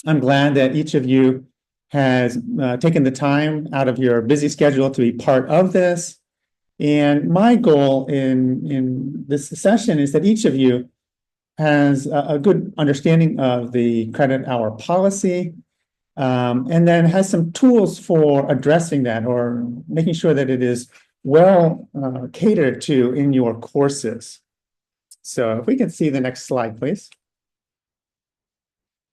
I'm glad that each of you has taken the time out of your busy schedule to be part of this. And my goal in this session is that each of you has a good understanding of the credit hour policy, and then has some tools for addressing that or making sure that it is well catered to in your courses. So if we can see the next slide, please.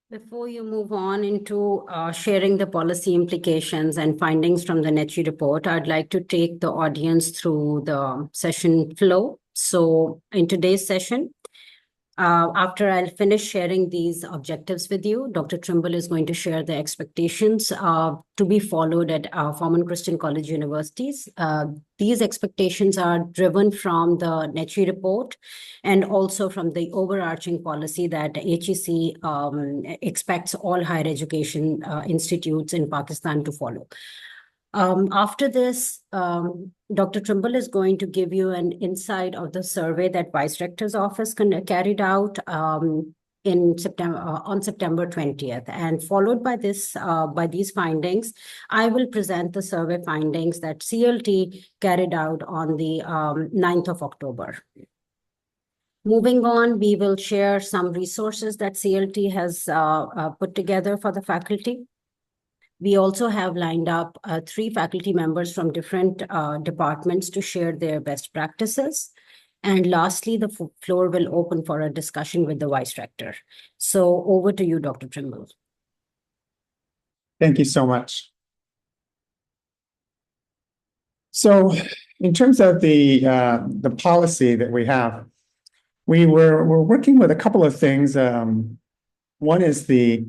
Before you move on into sharing the policy implications and findings from the NECHE report, I'd like to take the audience through the session flow. So in today's session, after I'll finish sharing these objectives with you, Dr. Trimble is going to share the expectations to be followed at Forman Christian College universities. These expectations are driven from the NECHE report and also from the overarching policy that HEC expects all higher education institutes in Pakistan to follow. After this, Dr. Trimble is going to give you an insight of the survey that Vice Rector's office carried out in September on September 20th, and followed by these findings, I will present the survey findings that CLT carried out on the 9th of October. Moving on, we will share some resources that CLT has put together for the faculty. We also have lined up 3 faculty members from different departments to share their best practices. And lastly, the floor will open for a discussion with the Vice Rector. So over to you, Dr. Trimble. Thank you so much. So in terms of the policy that we have, we're working with a couple of things. One is the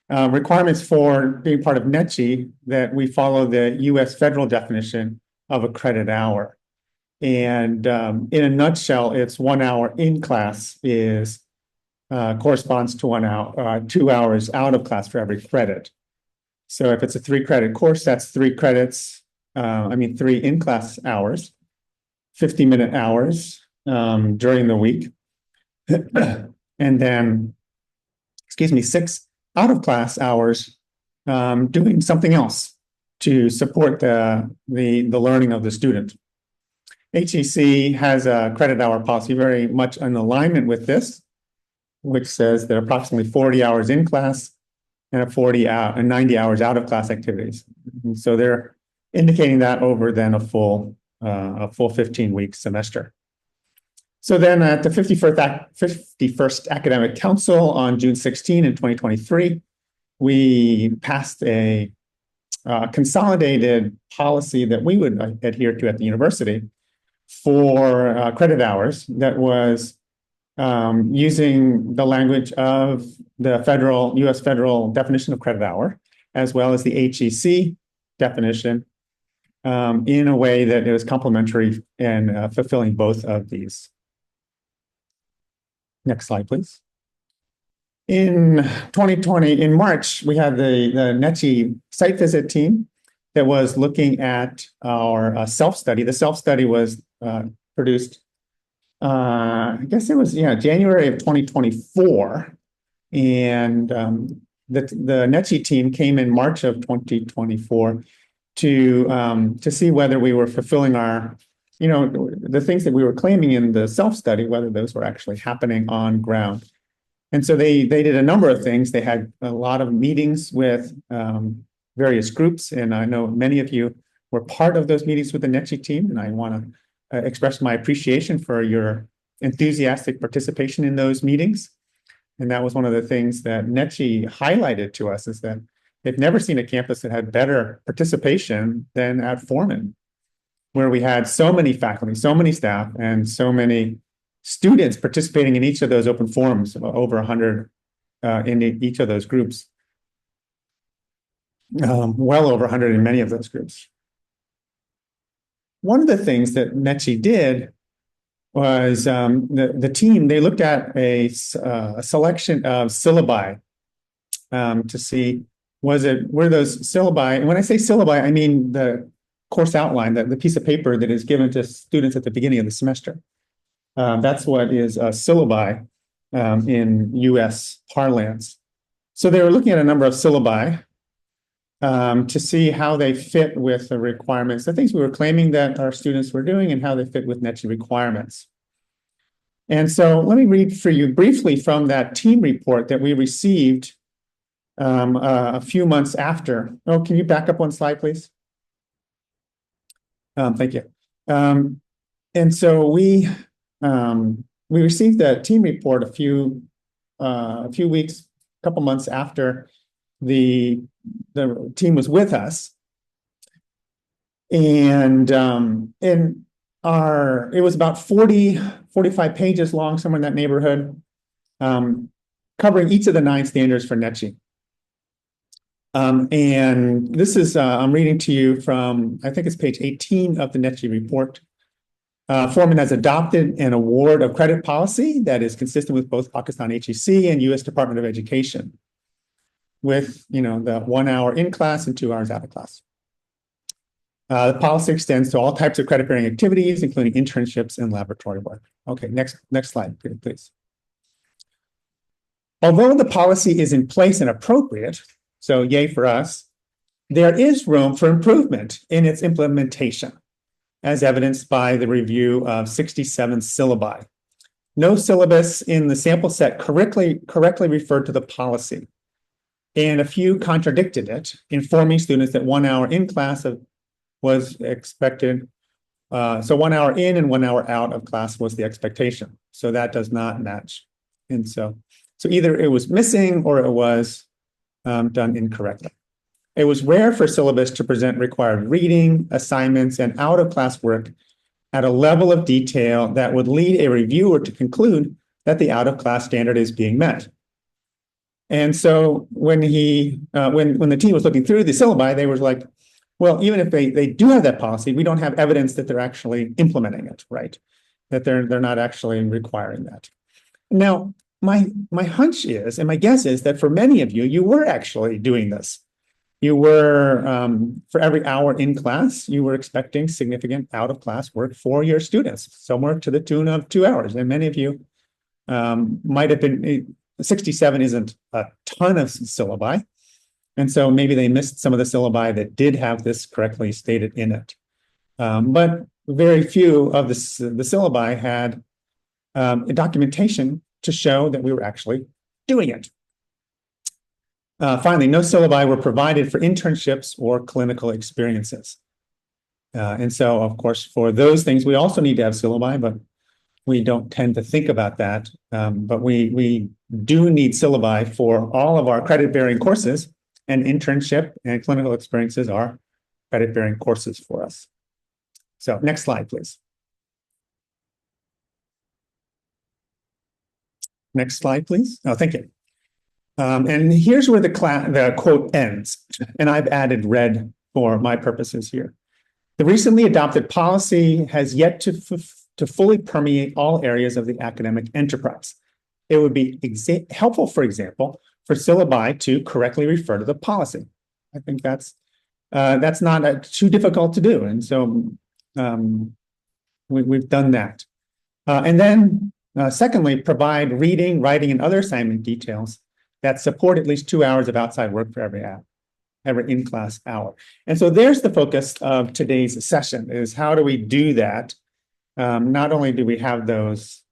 requirements for being part of NECHE, that we follow the U.S. federal definition of a credit hour. And in a nutshell, it's 1 hour in class corresponds to 1 hour, 2 hours out of class for every credit. So if it's a 3-credit course, that's 3 credits, 3 in-class hours, 50-minute hours during the week. And then, 6 out-of-class hours doing something else to support the learning of the student. HEC has a credit hour policy very much in alignment with this, which says that approximately 40 hours in class and 90 hours out of class activities. And so they're indicating that over then a full 15-week semester. So then at the 51st Academic Council on June 16 in 2023, we passed a consolidated policy that we would adhere to at the university for credit hours that was using the language of the U.S. federal definition of credit hour, as well as the HEC definition, in a way that it was complementary and fulfilling both of these. Next slide, please. In 2020, in March, we had the NECHE site visit team that was looking at our self-study. The self-study was produced, I guess it was, January of 2024. And the NECHE team came in March of 2024 to see whether we were fulfilling our, the things that we were claiming in the self-study, whether those were actually happening on ground. And so they did a number of things. They had a lot of meetings with various groups, and I know many of you were part of those meetings with the NECHE team, and I want to express my appreciation for your enthusiastic participation in those meetings. And that was one of the things that NECHE highlighted to us, is that they've never seen a campus that had better participation than at Forman, where we had so many faculty, so many staff, and so many students participating in each of those open forums, over 100 in each of those groups, well over 100 in many of those groups. One of the things that NECHE did was the team, they looked at a selection of syllabi to see, were those syllabi, and when I say syllabi, I mean the course outline, the piece of paper that is given to students at the beginning of the semester. That's what is syllabi in U.S. parlance. So they were looking at a number of syllabi to see how they fit with the requirements, the things we were claiming that our students were doing and how they fit with NECHE requirements. And so let me read for you briefly from that team report that we received a few months after. Oh, can you back up one slide, please? Thank you. And so we received that team report a few weeks, a couple months after the team was with us, and it was about 45 pages long, somewhere in that neighborhood, covering each of the 9 standards for NECHE. And this is, I'm reading to you from, I think it's page 18 of the NECHE report. Foreman has adopted an award of credit policy that is consistent with both Pakistan HEC and U.S. Department of Education, with, the 1 hour in class and 2 hours out of class. The policy extends to all types of credit-bearing activities, including internships and laboratory work. Okay, next slide, please. Although the policy is in place and appropriate, so yay for us, there is room for improvement in its implementation, as evidenced by the review of 67 syllabi. No syllabus in the sample set correctly referred to the policy, and a few contradicted it, informing students that 1 hour in class was expected. So 1 hour in and 1 hour out of class was the expectation. So that does not match. And so either it was missing or it was done incorrectly. It was rare for syllabus to present required reading, assignments, and out of class work at a level of detail that would lead a reviewer to conclude that the out of class standard is being met. And so when the team was looking through the syllabi, they were like, well, even if they do have that policy, we don't have evidence that they're actually implementing it, right? That they're not actually requiring that. Now, my hunch is, and my guess is, that for many of you, you were actually doing this. You were, for every hour in class, you were expecting significant out-of-class work for your students, somewhere to the tune of 2 hours. And many of you might have been, 67 isn't a ton of syllabi. And so maybe they missed some of the syllabi that did have this correctly stated in it. But very few of the syllabi had documentation to show that we were actually doing it. Finally, no syllabi were provided for internships or clinical experiences. And so, of course, for those things, we also need to have syllabi, but we don't tend to think about that. But we do need syllabi for all of our credit-bearing courses, and internship and clinical experiences are credit-bearing courses for us. So next slide, please. Next slide, please. Oh, thank you. And here's where the quote ends, and I've added red for my purposes here. The recently adopted policy has yet to fully permeate all areas of the academic enterprise. It would be helpful, for example, for syllabi to correctly refer to the policy. I think that's not too difficult to do, and so we've done that. And then, secondly, provide reading, writing, and other assignment details that support at least 2 hours of outside work for every in-class hour. And so there's the focus of today's session: is how do we do that? Not only do we have those,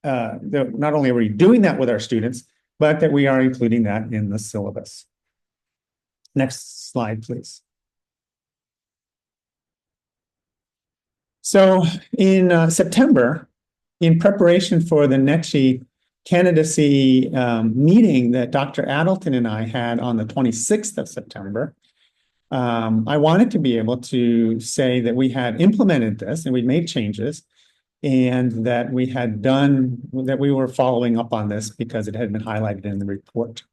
not only are we doing that with our students, but that we are including that in the syllabus. Next slide, please. So in September, in preparation for the NECHE candidacy meeting that Dr. Adelton and I had on the 26th of September, I wanted to be able to say that we had implemented this and we made changes, and that we were following up on this because it had been highlighted in the report.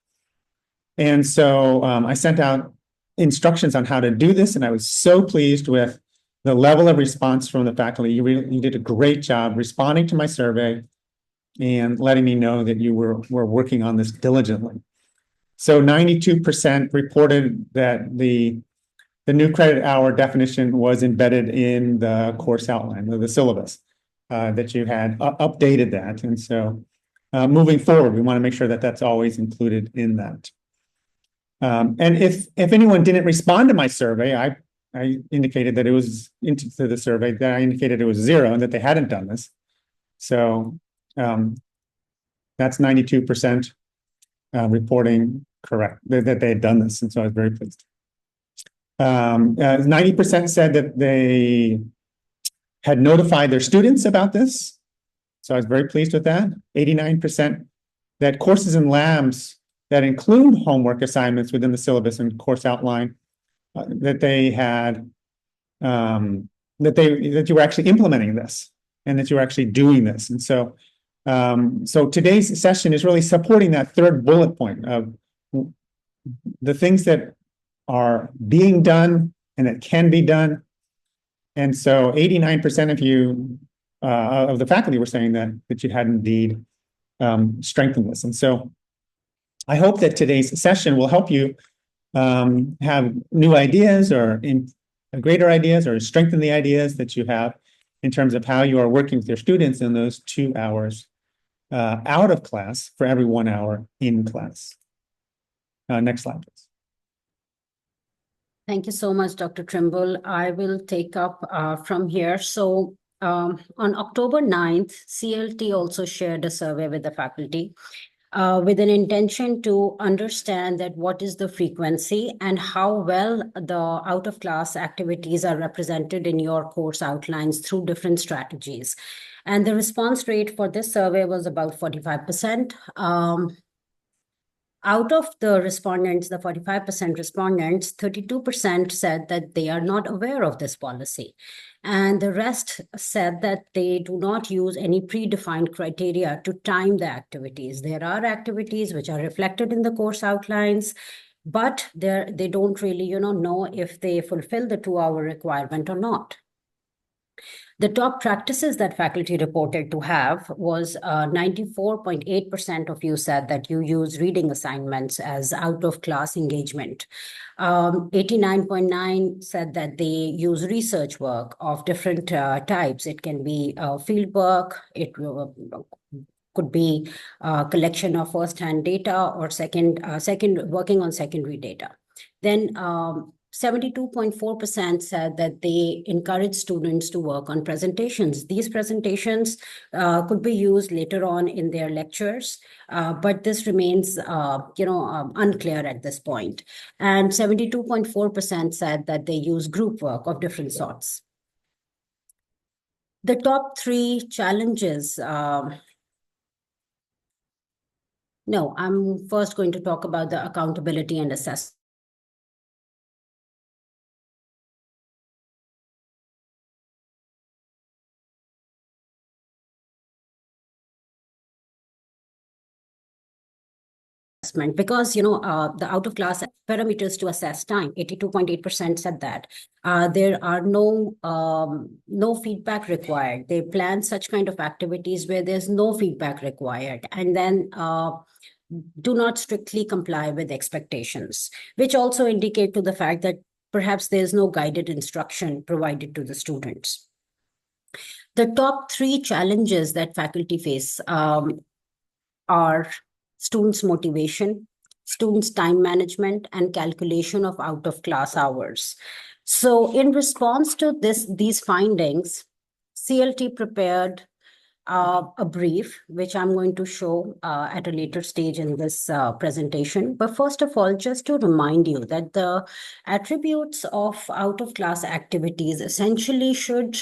And so I sent out instructions on how to do this, and I was so pleased with the level of response from the faculty. You did a great job responding to my survey and letting me know that you were working on this diligently. So 92% reported that the new credit hour definition was embedded in the course outline, the syllabus, that you had updated that. And so moving forward, we want to make sure that that's always included in that. And if anyone didn't respond to my survey, I indicated that it was into the survey that I indicated it was 0 and that they hadn't done this. So that's 92% reporting correct that they had done this, and so I was very pleased. 90% said that they had notified their students about this, so I was very pleased with that. 89% that courses and labs that include homework assignments within the syllabus and course outline that they had that you were actually implementing this and that you were actually doing this. And so so today's session is really supporting that third bullet point of the things that are being done and that can be done. And so 89% of you of the faculty were saying that you had indeed strengthened this. And so I hope that today's session will help you have new ideas or greater ideas or strengthen the ideas that you have in terms of how you are working with your students in those 2 hours out of class for every 1 hour in class. Next slide, please. Thank you so much, Dr. Trimble. I will take up from here. So on October 9th, CLT also shared a survey with the faculty with an intention to understand that what is the frequency and how well the out-of-class activities are represented in your course outlines through different strategies. And the response rate for this survey was about 45%. Out of the respondents, the 45% respondents, 32% said that they are not aware of this policy. And the rest said that they do not use any predefined criteria to time the activities. There are activities which are reflected in the course outlines, but they don't really, know if they fulfill the 2-hour requirement or not. The top practices that faculty reported to have was 94.8% of you said that you use reading assignments as out-of-class engagement. 89.9% said that they use research work of different types. It can be field work, it could be a collection of first-hand data or working on secondary data. Then 72.4% said that they encourage students to work on presentations. These presentations could be used later on in their lectures, but this remains, unclear at this point. And 72.4% said that they use group work of different sorts. The top 3 challenges. No, I'm first going to talk about the accountability and assessment. Because the out of class parameters to assess time, 82.8% said that there are no feedback required. They plan such kind of activities where there's no feedback required, and then do not strictly comply with expectations, which also indicate to the fact that perhaps there's no guided instruction provided to the students. The top 3 challenges that faculty face are students' motivation, students' time management, and calculation of out-of-class hours. So in response to these findings, CLT prepared a brief, which I'm going to show at a later stage in this presentation. But first of all, just to remind you that the attributes of out-of-class activities essentially should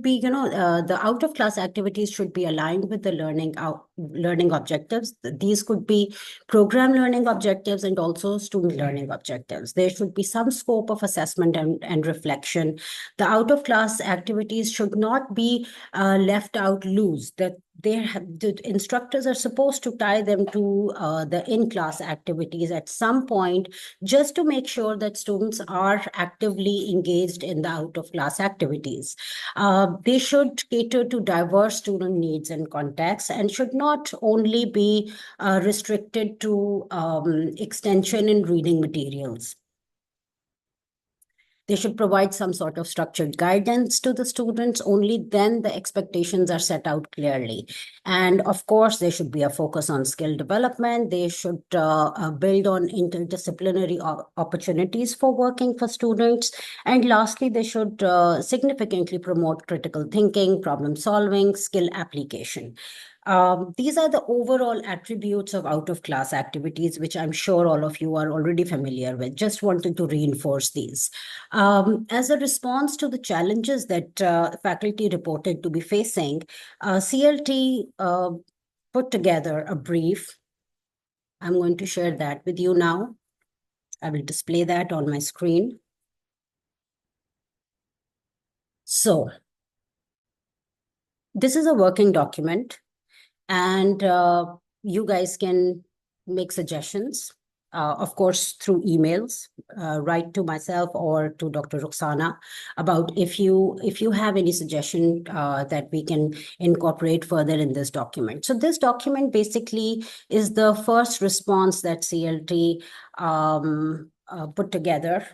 be, the out-of-class activities should be aligned with the learning objectives. These could be program learning objectives and also student learning objectives. There should be some scope of assessment and reflection. The out-of-class activities should not be left out loose, that the instructors are supposed to tie them to the in-class activities at some point, just to make sure that students are actively engaged in the out-of-class activities. They should cater to diverse student needs and contexts, and should not only be restricted to extension in reading materials. They should provide some sort of structured guidance to the students. Only then the expectations are set out clearly. And of course, there should be a focus on skill development. They should build on interdisciplinary opportunities for working for students. And lastly, they should significantly promote critical thinking, problem solving, skill application. These are the overall attributes of out-of-class activities, which I'm sure all of you are already familiar with. Just wanted to reinforce these. As a response to the challenges that faculty reported to be facing, CLT put together a brief. I'm going to share that with you now. I will display that on my screen. So, this is a working document. And you guys can make suggestions, of course, through emails, write to myself or to Dr. Ruxana about if you have any suggestion that we can incorporate further in this document. So this document basically is the first response that CLT put together.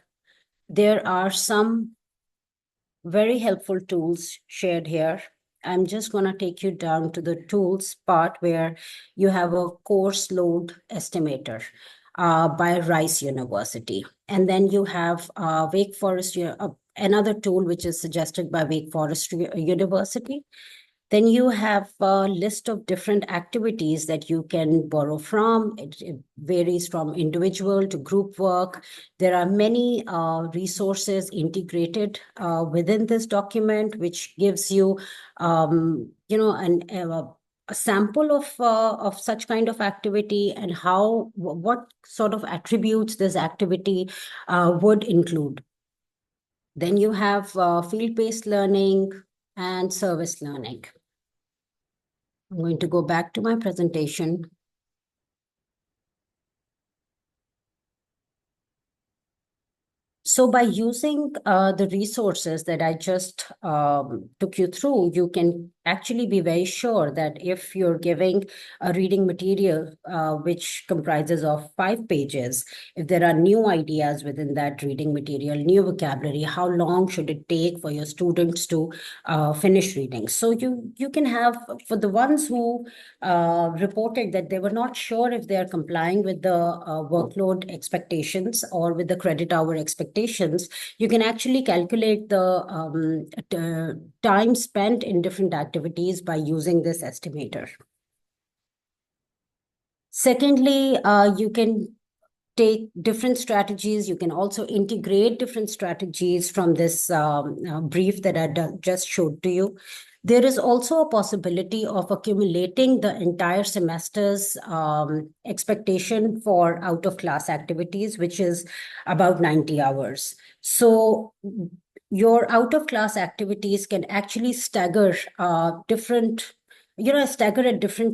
There are some very helpful tools shared here. I'm just going to take you down to the tools part where you have a course load estimator by Rice University. And then you have Wake Forest, another tool which is suggested by Wake Forest University. Then you have a list of different activities that you can borrow from. It varies from individual to group work. There are many resources integrated within this document, which gives you, a sample of such kind of activity and what sort of attributes this activity would include. Then you have field-based learning and service learning. I'm going to go back to my presentation. So by using the resources that I just took you through, you can actually be very sure that if you're giving a reading material which comprises of 5 pages, if there are new ideas within that reading material, new vocabulary, how long should it take for your students to finish reading? So you can have, for the ones who reported that they were not sure if they are complying with the workload expectations or with the credit hour expectations, you can actually calculate the time spent in different activities by using this estimator. Secondly, you can take different strategies. You can also integrate different strategies from this brief that I just showed to you. There is also a possibility of accumulating the entire semester's expectation for out-of-class activities, which is about 90 hours. So your out-of-class activities can actually stagger at different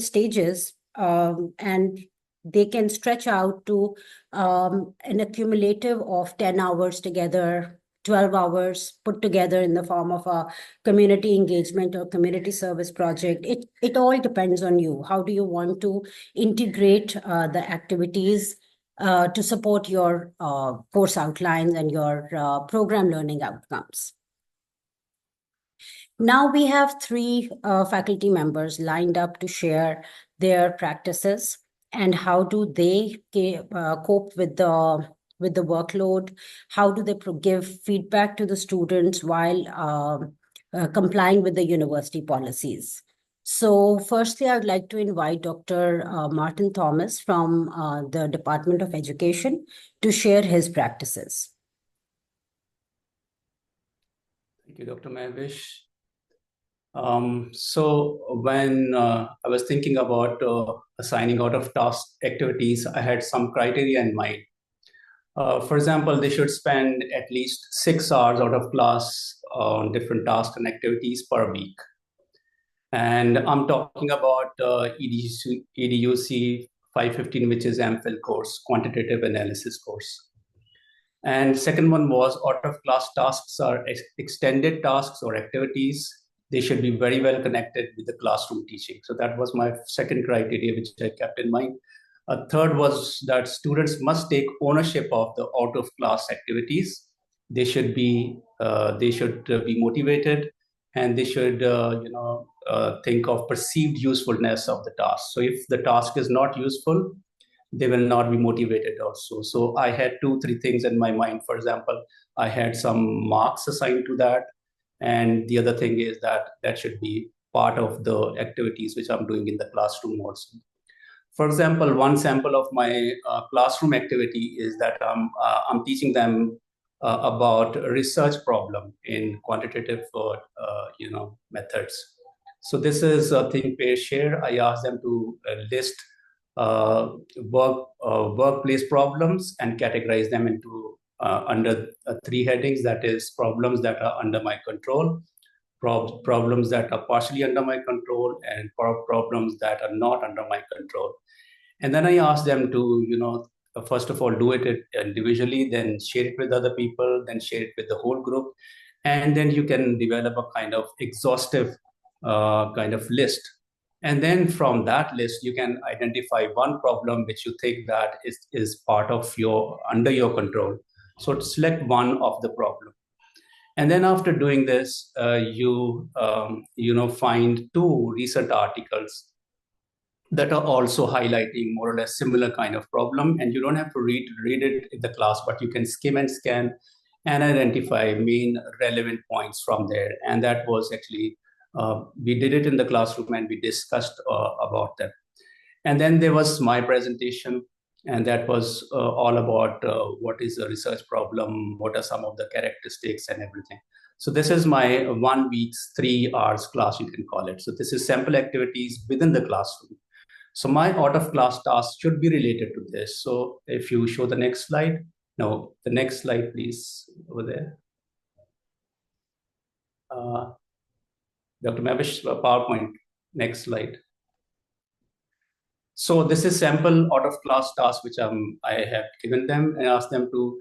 stages, and they can stretch out to an accumulative of 10 hours together, 12 hours put together in the form of a community engagement or community service project. It all depends on you. How do you want to integrate the activities to support your course outlines and your program learning outcomes? Now we have 3 faculty members lined up to share their practices and how do they cope with the workload. How do they give feedback to the students while complying with the university policies? So firstly, I would like to invite Dr. Martin Thomas from the Department of Education to share his practices. Thank you, Dr. Mahvish. So when I was thinking about assigning out-of-task activities, I had some criteria in mind. For example, they should spend at least 6 hours out of class on different tasks and activities per week. And I'm talking about EDUC 515, which is MPhil course, quantitative analysis course. And second one was out-of-class tasks are extended tasks or activities. They should be very well connected with the classroom teaching. So that was my second criteria, which I kept in mind. A third was that students must take ownership of the out-of-class activities they should be motivated, and they should think of perceived usefulness of the task. So if the task is not useful, they will not be motivated also. So I had 2-3 things in my mind. For example, I had some marks assigned to that, and the other thing is that should be part of the activities which I'm doing in the classroom also. For example, one sample of my classroom activity is that I'm teaching them about a research problem in quantitative methods. So this is a think, pair, share. I asked them to list workplace problems and categorize them into under 3 headings. That is, problems that are under my control, problems that are partially under my control, and problems that are not under my control. And then I asked them to, first of all, do it individually, then share it with other people, then share it with the whole group. And then you can develop a kind of exhaustive kind of list. And then from that list, you can identify one problem which you think that is part of under your control. So select one of the problem. And then after doing this, you find 2 recent articles that are also highlighting more or less similar kind of problem. And you don't have to read it in the class, but you can skim and scan and identify main relevant points from there. And that was actually, we did it in the classroom and we discussed about that. And then there was my presentation, and that was all about what is a research problem, what are some of the characteristics and everything. So this is my 1 week's 3 hours class, you can call it. So this is sample activities within the classroom. So my out of class task should be related to this. So if you show the next slide, no, the next slide, please, over there. Dr. Mavish, PowerPoint, next slide. So this is sample out of class task, which I have given them and asked them to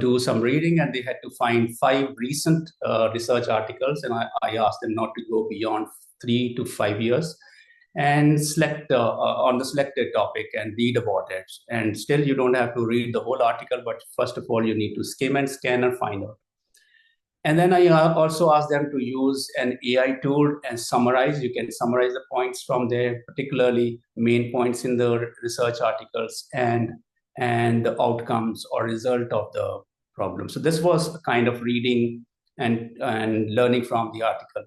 do some reading, and they had to find 5 recent research articles. And I asked them not to go beyond 3 to 5 years, and select on the selected topic and read about it. And still you don't have to read the whole article, but first of all, you need to skim and scan and find out. And then I also asked them to use an AI tool and summarize. You can summarize the points from there, particularly main points in the research articles and the outcomes or result of the problem. So this was a kind of reading and learning from the article.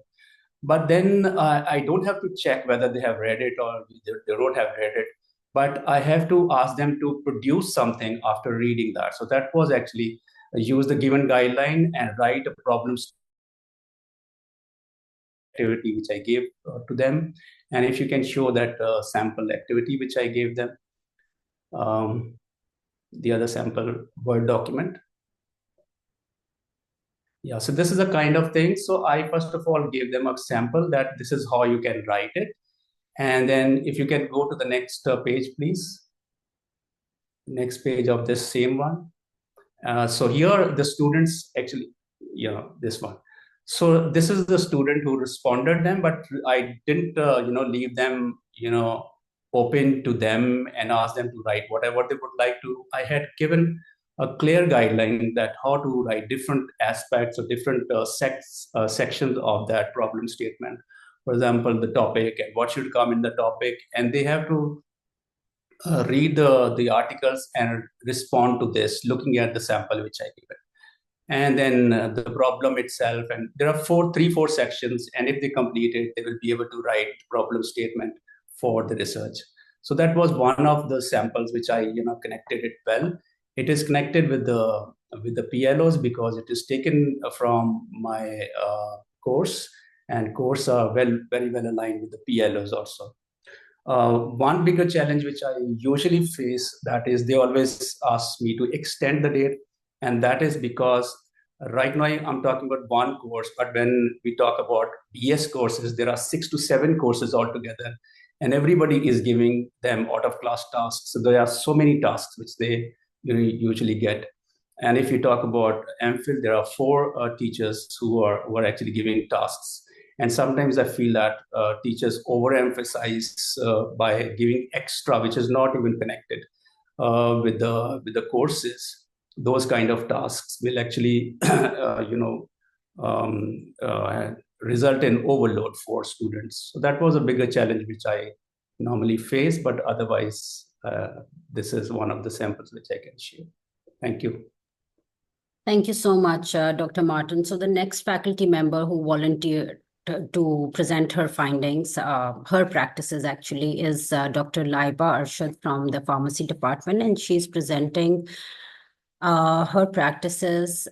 But then I don't have to check whether they have read it or they don't have read it, but I have to ask them to produce something after reading that. So that was actually use the given guideline and write a problem activity which I gave to them. And if you can show that sample activity which I gave them, the other sample Word document. Yeah, so this is a kind of thing. So I first of all gave them a sample that this is how you can write it. And then if you can go to the next page, please. Next page of this same one. So here the students actually, this one. So this is the student who responded them, but I didn't, leave them, open to them and ask them to write whatever they would like to. I had given a clear guideline that how to write different aspects or different sections of that problem statement. For example, the topic and what should come in the topic, and they have to read the articles and respond to this, looking at the sample which I given. And then the problem itself, and there are 3-4 sections, and if they complete it, they will be able to write problem statement for the research. So that was one of the samples which I connected it well. It is connected with the PLOs because it is taken from my course, and course are very well aligned with the PLOs also. One bigger challenge which I usually face, that is they always ask me to extend the date, and that is because right now I'm talking about one course, but when we talk about BS courses, there are 6 to 7 courses altogether, and everybody is giving them out of class tasks. So there are so many tasks which they usually get. And if you talk about MPhil, there are 4 teachers who are actually giving tasks. And sometimes I feel that teachers overemphasize by giving extra, which is not even connected with the courses. those kind of tasks will actually, result in overload for students. So that was a bigger challenge which I normally face, but otherwise, this is one of the samples which I can share. Thank you. Thank you so much, Dr. Martin. So the next faculty member who volunteered to present her findings, her practices actually, is Dr. Laiba Arshad from the pharmacy department, and she's presenting her practices.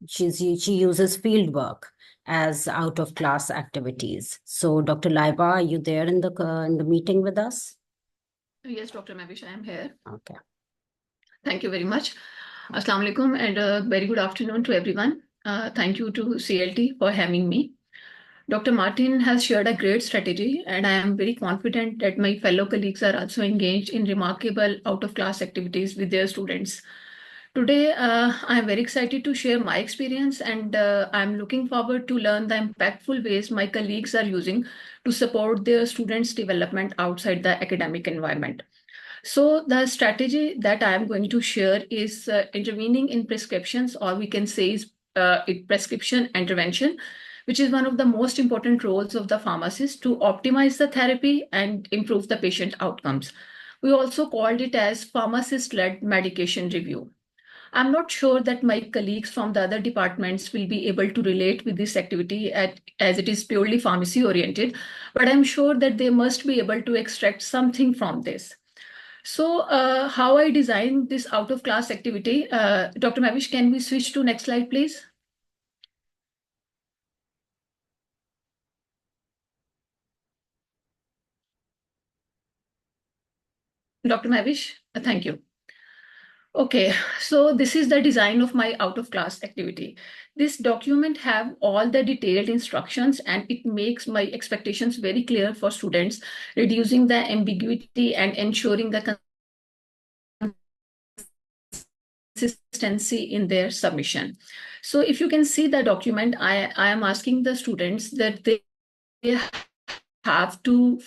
She uses field work as out of class activities. So Dr. Laiba, are you there in the meeting with us? Yes, Dr. Mavish, I am here. Okay. Thank you very much. Assalamu alaikum and a very good afternoon to everyone. Thank you to CLT for having me. Dr. Martin has shared a great strategy, and I am very confident that my fellow colleagues are also engaged in remarkable out-of-class activities with their students. Today, I am very excited to share my experience, and I'm looking forward to learn the impactful ways my colleagues are using to support their students' development outside the academic environment. So the strategy that I am going to share is intervening in prescriptions, or we can say is prescription intervention, which is one of the most important roles of the pharmacist to optimize the therapy and improve the patient outcomes. We also called it as pharmacist-led medication review. I'm not sure that my colleagues from the other departments will be able to relate with this activity as it is purely pharmacy oriented, but I'm sure that they must be able to extract something from this. So how I designed this out-of-class activity, Dr. Mavish, can we switch to next slide, please? Dr. Mavish, thank you. Okay, so this is the design of my out-of-class activity. This document have all the detailed instructions, and it makes my expectations very clear for students, reducing the ambiguity and ensuring the consistency in their submission. So if you can see the document, I am asking the students that they have to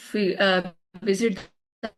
visit the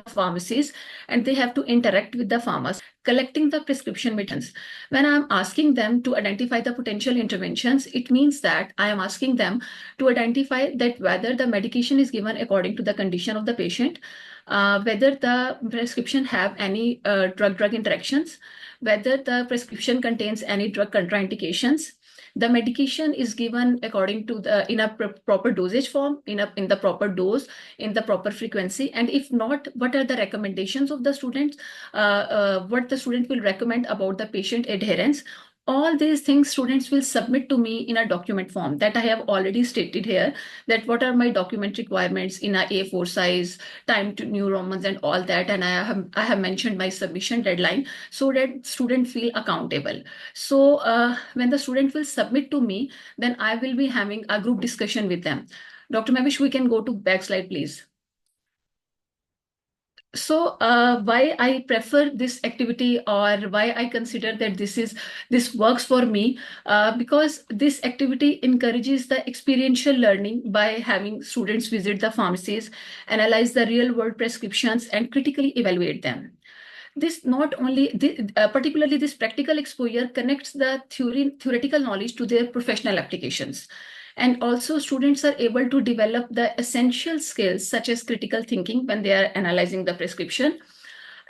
pharmacies, and they have to interact with the pharmacist, collecting the prescription medicines. When I'm asking them to identify the potential interventions, it means that I am asking them to identify that whether the medication is given according to the condition of the patient, whether the prescription have any drug-drug interactions, whether the prescription contains any drug contraindications, the medication is given according to in a proper dosage form, in the proper dose, in the proper frequency, and if not, what are the recommendations of the students, what the student will recommend about the patient adherence. All these things students will submit to me in a document form that I have already stated here, that what are my document requirements in a A4 size, time to New Romans and all that, and I have mentioned my submission deadline so that student feel accountable. So when the student will submit to me, then I will be having a group discussion with them. Dr. Mavish, we can go to back slide, please. So why I prefer this activity, or why I consider that this works for me, because this activity encourages the experiential learning by having students visit the pharmacies, analyze the real world prescriptions, and critically evaluate them. This not only, particularly this practical exposure connects the theoretical knowledge to their professional applications. And also students are able to develop the essential skills such as critical thinking when they are analyzing the prescription,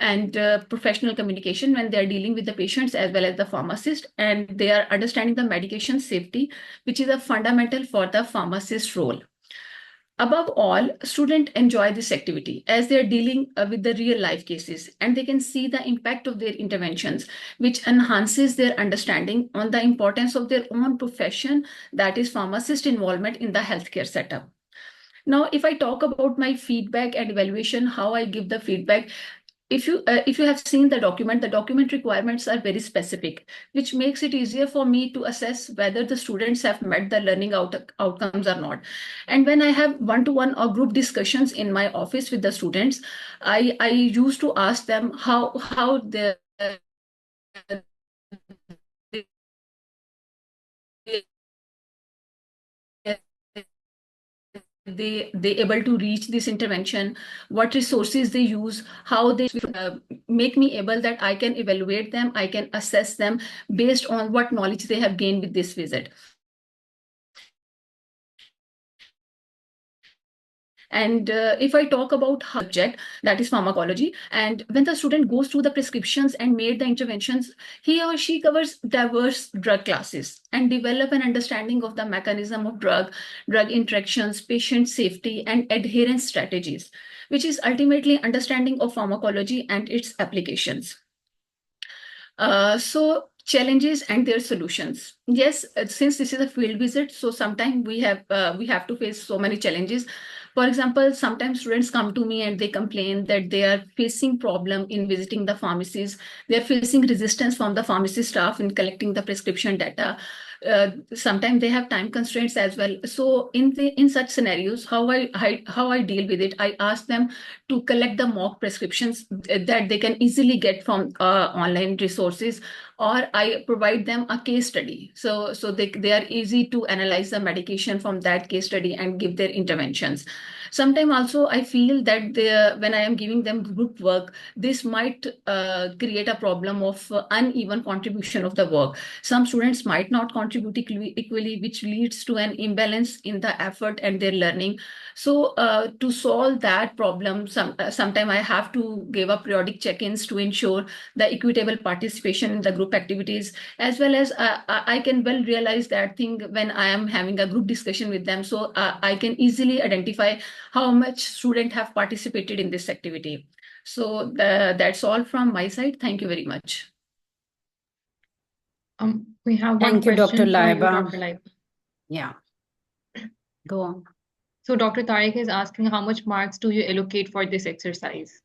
and professional communication when they are dealing with the patients as well as the pharmacist, and they are understanding the medication safety, which is a fundamental for the pharmacist role. Above all, students enjoy this activity as they are dealing with the real life cases, and they can see the impact of their interventions, which enhances their understanding on the importance of their own profession, that is pharmacist involvement in the healthcare setup. Now, if I talk about my feedback and evaluation, how I give the feedback, if you have seen the document requirements are very specific, which makes it easier for me to assess whether the students have met the learning outcomes or not. And when I have one-to-one or group discussions in my office with the students, I used to ask them how they they able to reach this intervention, what resources they use, how they make me able that I can evaluate them, I can assess them based on what knowledge they have gained with this visit. And if I talk about subject, that is pharmacology, and when the student goes through the prescriptions and made the interventions, he or she covers diverse drug classes and develop an understanding of the mechanism of drug interactions, patient safety, and adherence strategies, which is ultimately understanding of pharmacology and its applications. So challenges and their solutions. Yes, since this is a field visit, so sometimes we have to face so many challenges. For example, sometimes students come to me and they complain that they are facing problem in visiting the pharmacies. They are facing resistance from the pharmacy staff in collecting the prescription data. Sometimes they have time constraints as well. So in such scenarios, how I deal with it, I ask them to collect the mock prescriptions that they can easily get from online resources, or I provide them a case study. So they are easy to analyze the medication from that case study and give their interventions. Sometimes also I feel that when I am giving them group work, this might create a problem of uneven contribution of the work. Some students might not contribute equally, which leads to an imbalance in the effort and their learning. So to solve that problem, sometime I have to give up periodic check-ins to ensure the equitable participation in the group activities, as well as I can well realize that thing when I am having a group discussion with them. So I can easily identify how much students have participated in this activity. So that's all from my side. Thank you very much. We have one Thank you, Dr. question for you, Laiba. Dr. Laiba. Yeah. Go on. So Dr. Tariq is asking, how much marks do you allocate for this exercise?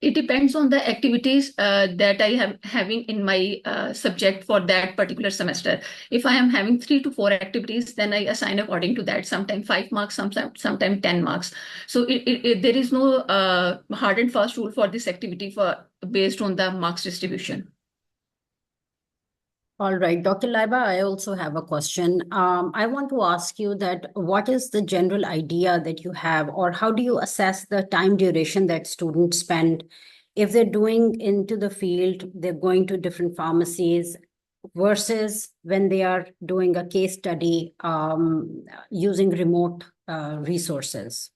It depends on the activities that I am having in my subject for that particular semester. If I am having 3 to 4 activities, then I assign according to that, sometimes 5 marks, sometimes 10 marks. So there is no hard and fast rule for this activity based on the marks distribution. All right, Dr. Laiba, I also have a question. I want to ask you that what is the general idea that you have, or how do you assess the time duration that students spend if they're doing into the field, they're going to different pharmacies versus when they are doing a case study using remote resources?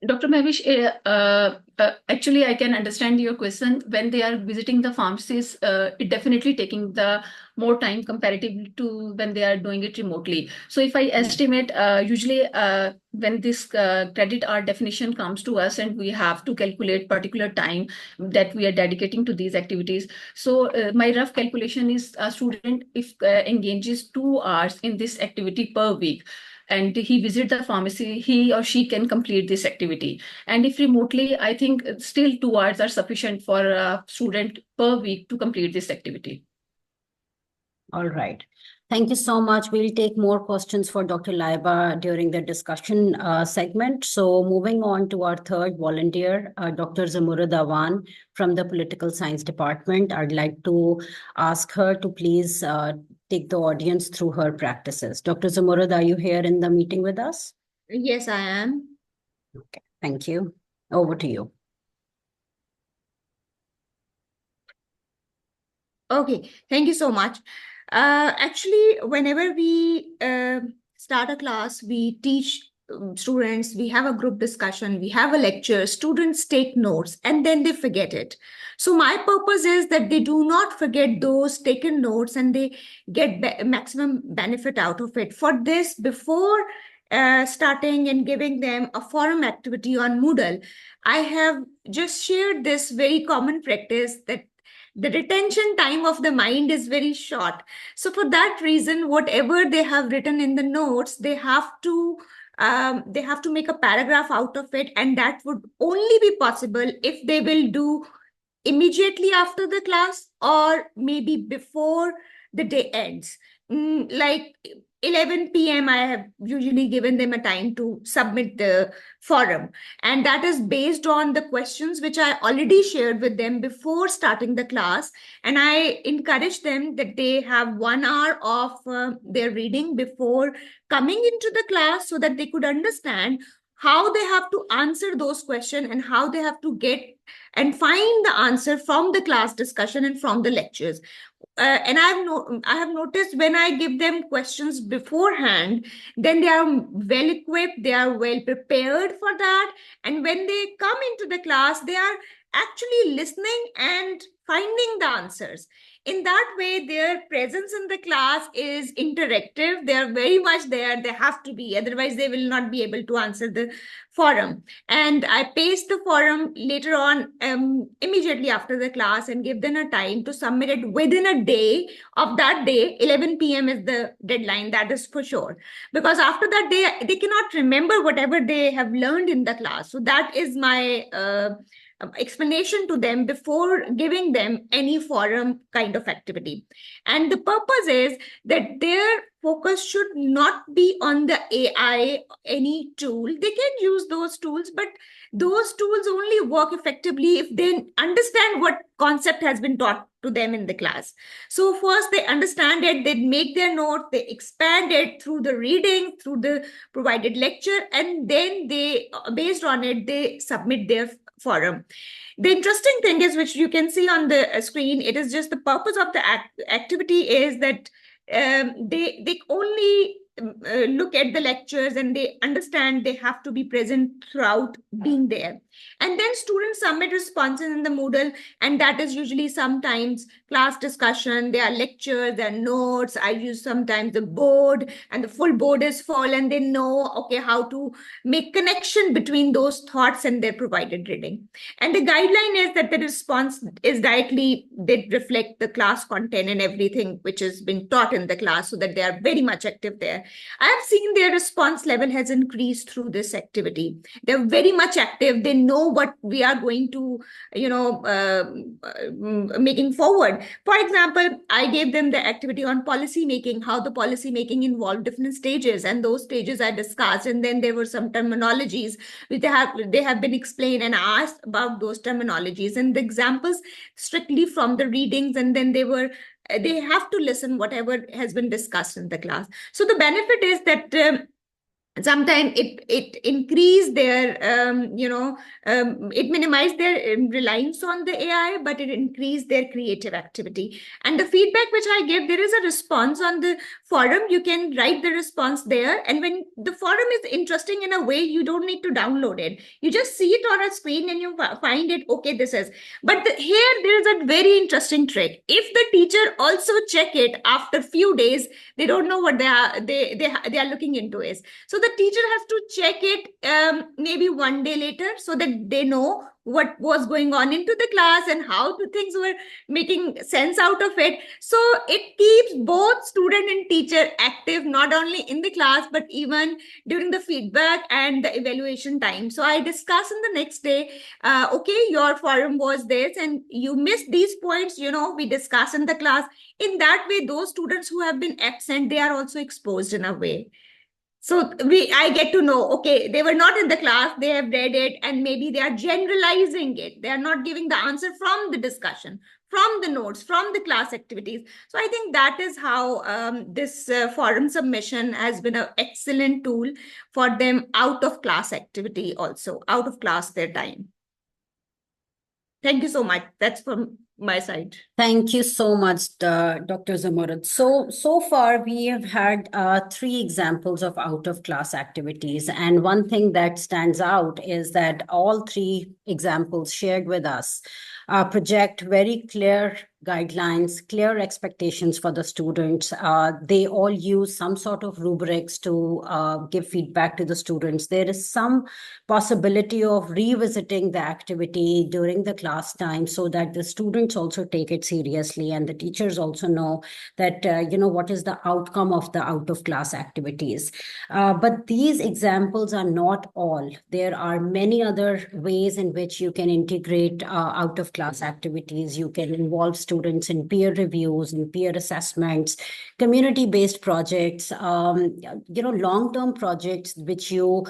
Dr. Mahvish, actually, I can understand your question. When they are visiting the pharmacies, it definitely taking the more time comparatively to when they are doing it remotely. So if I estimate, usually when this credit hour definition comes to us and we have to calculate particular time that we are dedicating to these activities. So my rough calculation is a student if engages 2 hours in this activity per week, and he visit the pharmacy, he or she can complete this activity. And if remotely, I think still 2 hours are sufficient for a student per week to complete this activity. All right. Thank you so much. We'll take more questions for Dr. Laiba during the discussion segment. So moving on to our third volunteer, Dr. Zamurrad Awan from the Political Science Department. I'd like to ask her to please take the audience through her practices. Dr. Zamurrad, are you here in the meeting with us? Yes, I am. Okay, thank you. Over to you. Okay, thank you so much. Actually, whenever we start a class, we teach students, we have a group discussion, we have a lecture, students take notes and then they forget it. So my purpose is that they do not forget those taken notes and they get maximum benefit out of it. For this, before starting and giving them a forum activity on Moodle, I have just shared this very common practice that the retention time of the mind is very short. So for that reason, whatever they have written in the notes, they have to make a paragraph out of it, and that would only be possible if they will do immediately after the class or maybe before the day ends. Like 11 p.m., I have usually given them a time to submit the forum. And that is based on the questions which I already shared with them before starting the class. And I encourage them that they have 1 hour of their reading before coming into the class so that they could understand how they have to answer those questions and how they have to get and find the answer from the class discussion and from the lectures. And I have noticed when I give them questions beforehand, then they are well equipped, they are well prepared for that. And when they come into the class, they are actually listening and finding the answers. In that way, their presence in the class is interactive. They are very much there. They have to be, otherwise they will not be able to answer the forum. And I paste the forum later on immediately after the class and give them a time to submit it within a day of that day. 11 p.m. is the deadline, that is for sure. Because after that day, they cannot remember whatever they have learned in the class. So that is my explanation to them before giving them any forum kind of activity. And the purpose is that their focus should not be on the AI, any tool. They can use those tools, but those tools only work effectively if they understand what concept has been taught to them in the class. So first they understand it, they make their note, they expand it through the reading, through the provided lecture, and then they, based on it, they submit their forum. The interesting thing is, which you can see on the screen, it is just the purpose of the activity is that they only look at the lectures and they understand they have to be present throughout being there. And then students submit responses in the Moodle, and that is usually sometimes class discussion, there are lectures, there are notes. I use sometimes the board, and the full board is full, and they know, okay, how to make connection between those thoughts and their provided reading. And the guideline is that the response is directly, they reflect the class content and everything which has been taught in the class, so that they are very much active there. I have seen their response level has increased through this activity. They're very much active. They know what we are going to, making forward. For example, I gave them the activity on policy making, how the policy making involved different stages, and those stages I discussed. And then there were some terminologies which they have been explained, and asked about those terminologies and the examples strictly from the readings, and then they have to listen whatever has been discussed in the class. So the benefit is that sometimes it increase their it minimize their reliance on the AI, but it increase their creative activity. And the feedback which I give, there is a response on the forum. You can write the response there, and when the forum is interesting in a way, you don't need to download it. You just see it on a screen and you find it, okay, this is. But here there is a very interesting trick. If the teacher also check it after few days, they don't know what they are looking into is. So the teacher has to check it maybe one day later, so that they know what was going on into the class and how the things were making sense out of it. So it keeps both student and teacher active, not only in the class, but even during the feedback and the evaluation time. So I discuss in the next day, okay, your forum was this and you missed these points, we discuss in the class. In that way, those students who have been absent, they are also exposed in a way. So I get to know, okay, they were not in the class, they have read it, and maybe they are generalizing it. They are not giving the answer from the discussion, from the notes, from the class activities. So I think that is how this forum submission has been an excellent tool for them out of class activity also, out of class their time. Thank you so much. That's from my side. Thank you so much, Dr. Zamurrad. So far, we have had 3 examples of out-of-class activities. And one thing that stands out is that all 3 examples shared with us project very clear guidelines, clear expectations for the students. They all use some sort of rubrics to give feedback to the students. There is some possibility of revisiting the activity during the class time, so that the students also take it seriously and the teachers also know that, what is the outcome of the out-of-class activities. But these examples are not all. There are many other ways in which you can integrate out-of-class activities. You can involve students students in peer reviews and peer assessments, community-based projects, long-term projects, which you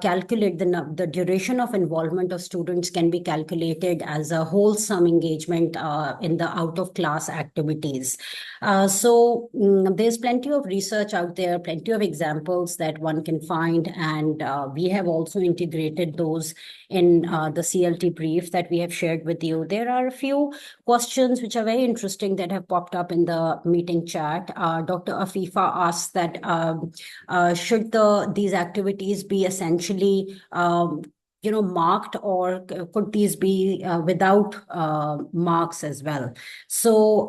calculate the duration of involvement of students can be calculated as a wholesome engagement in the out-of-class activities. There's plenty of research out there, plenty of examples that one can find, and we have also integrated those in the CLT brief that we have shared with you. There are a few questions which are very interesting that have popped up in the meeting chat. Dr. Afifa asked that should these activities be essentially marked, or could these be without marks as well? So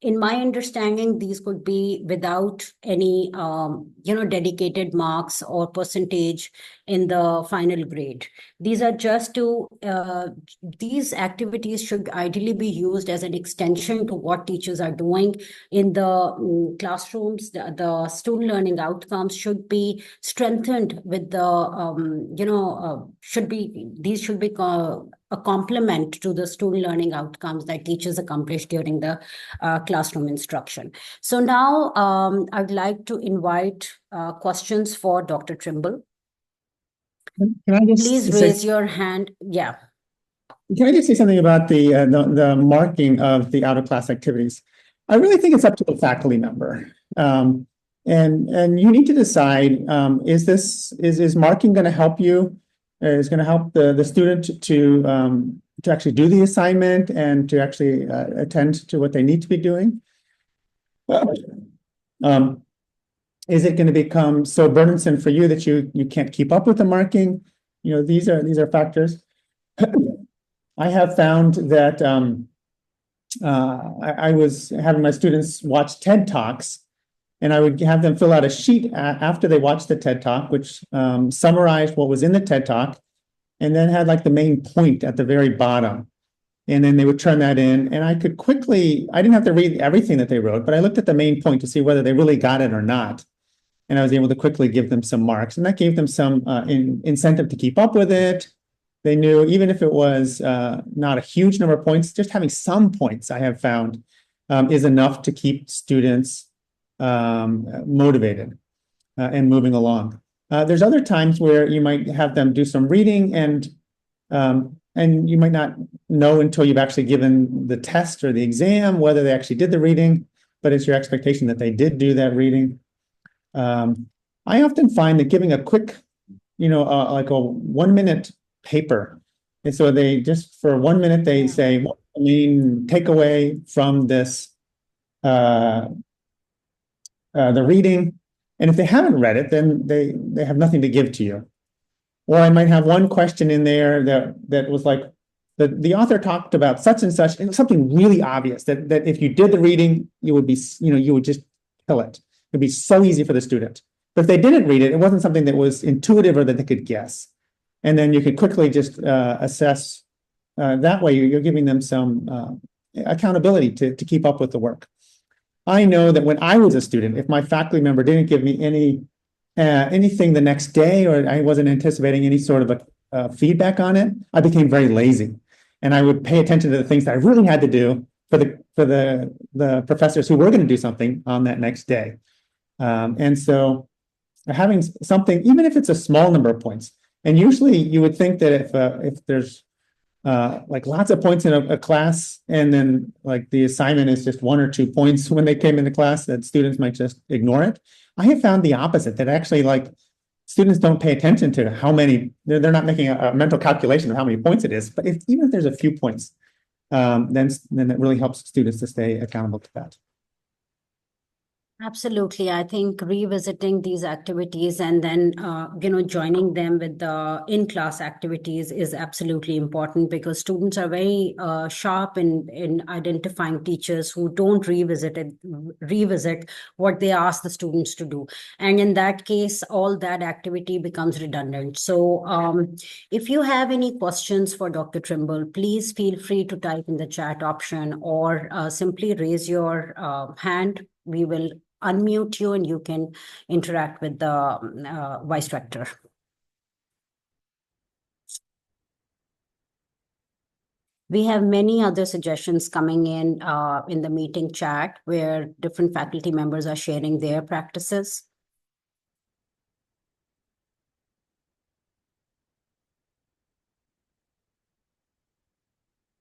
in my understanding, these could be without any dedicated marks or percentage in the final grade. These are just to these activities should ideally be used as an extension to what teachers are doing in the classrooms. The student learning outcomes should be strengthened with the these should be a complement to the student learning outcomes that teachers accomplish during the classroom instruction. So now I'd like to invite questions for Dr. Trimble. Can I just Please raise your hand. Yeah. Can I just say something about the marking of the out-of-class activities? I really think it's up to the faculty member. And you need to decide, is marking going to help you? Is going to help the student to actually do the assignment and to actually attend to what they need to be doing? Is it going to become so burdensome for you that you can't keep up with the marking? These are factors. I have found that I was having my students watch TED Talks, and I would have them fill out a sheet after they watched the TED Talk, which summarized what was in the TED Talk, and then had like the main point at the very bottom. And then they would turn that in, and I didn't have to read everything that they wrote, but I looked at the main point to see whether they really got it or not. And I was able to quickly give them some marks, and that gave them some incentive to keep up with it. They knew, even if it was not a huge number of points, just having some points, I have found, is enough to keep students motivated and moving along. There's other times where you might have them do some reading, and you might not know until you've actually given the test or the exam whether they actually did the reading, but it's your expectation that they did do that reading. I often find that giving a quick, like a 1 minute paper, and so they just for 1 minute they say, what's the main takeaway from this, the reading, and if they haven't read it, then they have nothing to give to you. Or I might have one question in there that was like, the author talked about such and such, and something really obvious that if you did the reading, you would be, you would just kill it. It'd be so easy for the student. But if they didn't read it, it wasn't something that was intuitive or that they could guess. And then you could quickly just assess. That way, you're giving them some accountability to keep up with the work. I know that when I was a student, if my faculty member didn't give me anything the next day, or I wasn't anticipating any sort of a feedback on it, I became very lazy, and I would pay attention to the things that I really had to do for the professors who were going to do something on that next day. And so having something, even if it's a small number of points, and usually you would think that if there's like lots of points in a class, and then like the assignment is just 1 or 2 points when they came into class, that students might just ignore it. I have found the opposite, that actually like students don't pay attention to how many, they're not making a mental calculation of how many points it is, but even if there's a few points, then it really helps students to stay accountable to that. Absolutely. I think revisiting these activities and then, joining them with the in-class activities is absolutely important, because students are very sharp in identifying teachers who don't revisit what they ask the students to do. And in that case, all that activity becomes redundant. So if you have any questions for Dr. Trimble, please feel free to type in the chat option, or simply raise your hand. We will unmute you and you can interact with the vice rector. We have many other suggestions coming in the meeting chat where different faculty members are sharing their practices.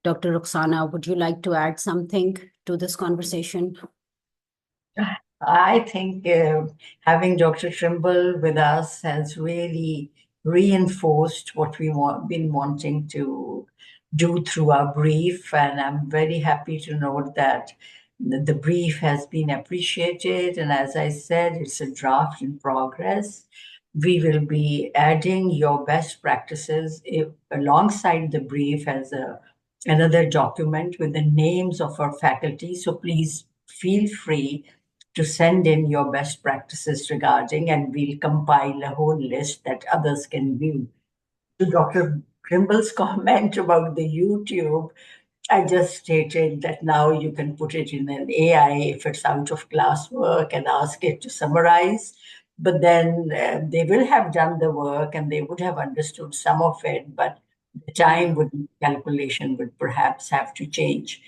Dr. Roxana, would you like to add something to this conversation? I think having Dr. Trimble with us has really reinforced what we been wanting to do through our brief. And I'm very happy to note that the brief has been appreciated. And as I said, it's a draft in progress. We will be adding your best practices alongside the brief as another document with the names of our faculty. So please feel free to send in your best practices regarding, and we'll compile a whole list that others can view. To Dr. Trimble's comment about the YouTube, I just stated that now you can put it in an AI if it's out of classwork and ask it to summarize. But then they will have done the work and they would have understood some of it, but the time calculation would perhaps have to change.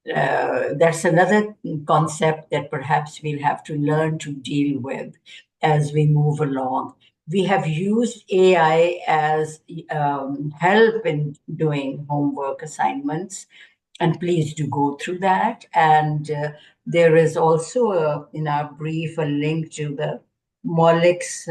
That's another concept that perhaps we'll have to learn to deal with as we move along. We have used AI as help in doing homework assignments, and please do go through that. And there is also in our brief a link to the Mollick's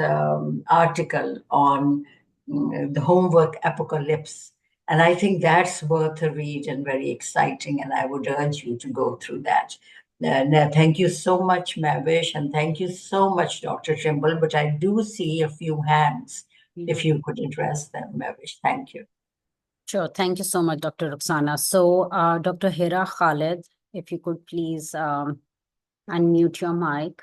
article on the homework apocalypse. And I think that's worth a read and very exciting. And I would urge you to go through that. Thank you so much, Mavish, and thank you so much, Dr. Trimble. But I do see a few hands. If you could address them, Mavish. Thank you. Sure. Thank you so much, Dr. Roxana. So, Dr. Hira Khalid, if you could please unmute your mic.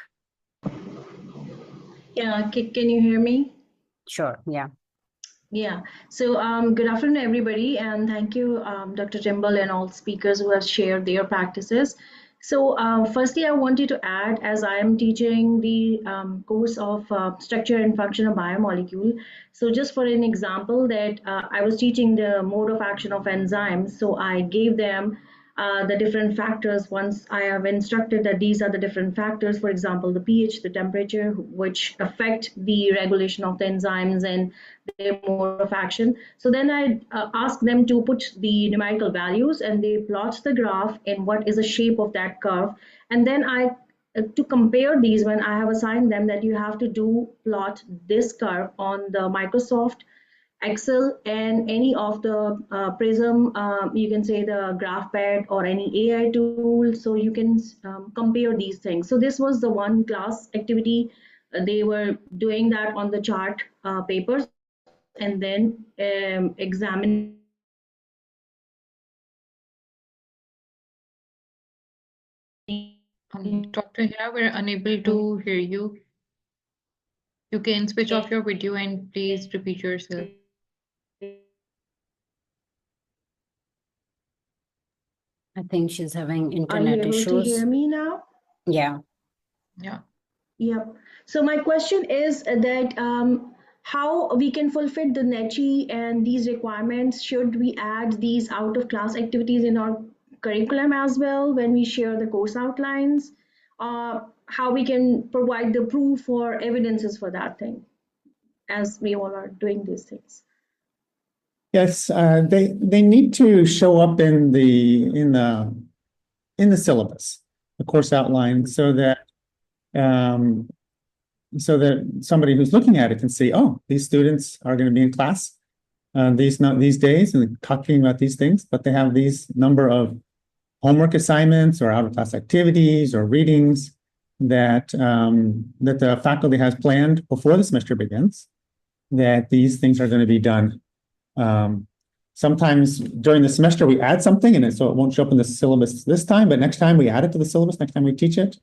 Yeah, can you hear me? Sure, yeah. Yeah, so good afternoon, everybody, and thank you, Dr. Trimble and all speakers who have shared their practices. So firstly, I wanted to add, as I am teaching the course of structure and function of biomolecule. So just for an example that I was teaching the mode of action of enzymes. So I gave them the different factors once I have instructed that these are the different factors, for example, the pH, the temperature, which affect the regulation of the enzymes and their mode of action. So then I ask them to put the numerical values and they plot the graph and what is the shape of that curve. And then to compare these, when I have assigned them that you have to plot this curve on the Microsoft Excel and any of the Prism, you can say the GraphPad or any AI tool, so you can compare these things. So this was the one class activity. They were doing that on the chart papers and then examine. Dr. Hira, we're unable to hear you. You can switch off your video and please repeat yourself. I think she's having Are you internet able issues. to hear me now? Yeah. Yeah. Yep. So my question is that how we can fulfill the NECHE and these requirements. Should we add these out of class activities in our curriculum as well when we share the course outlines? How we can provide the proof or evidences for that thing as we all are doing these things? Yes, they need to show up in the syllabus, the course outline, so that somebody who's looking at it can see, oh, these students are going to be in class these days and talking about these things, but they have these number of homework assignments or out of class activities or readings that the faculty has planned before the semester begins, that these things are going to be done. Sometimes during the semester we add something and so it won't show up in the syllabus this time, but next time we add it to the syllabus, next time we teach it.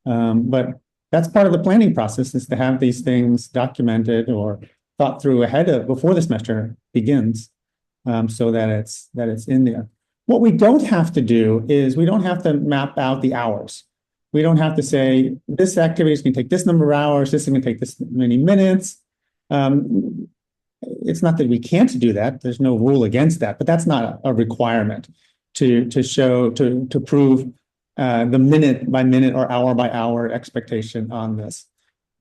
But that's part of the planning process, is to have these things documented or thought through before the semester begins, so that it's in there. What we don't have to do is we don't have to map out the hours. We don't have to say this activity is going to take this number of hours, this is going to take this many minutes. it's not that we can't do that. There's no rule against that, but that's not a requirement to prove the minute by minute or hour by hour expectation on this.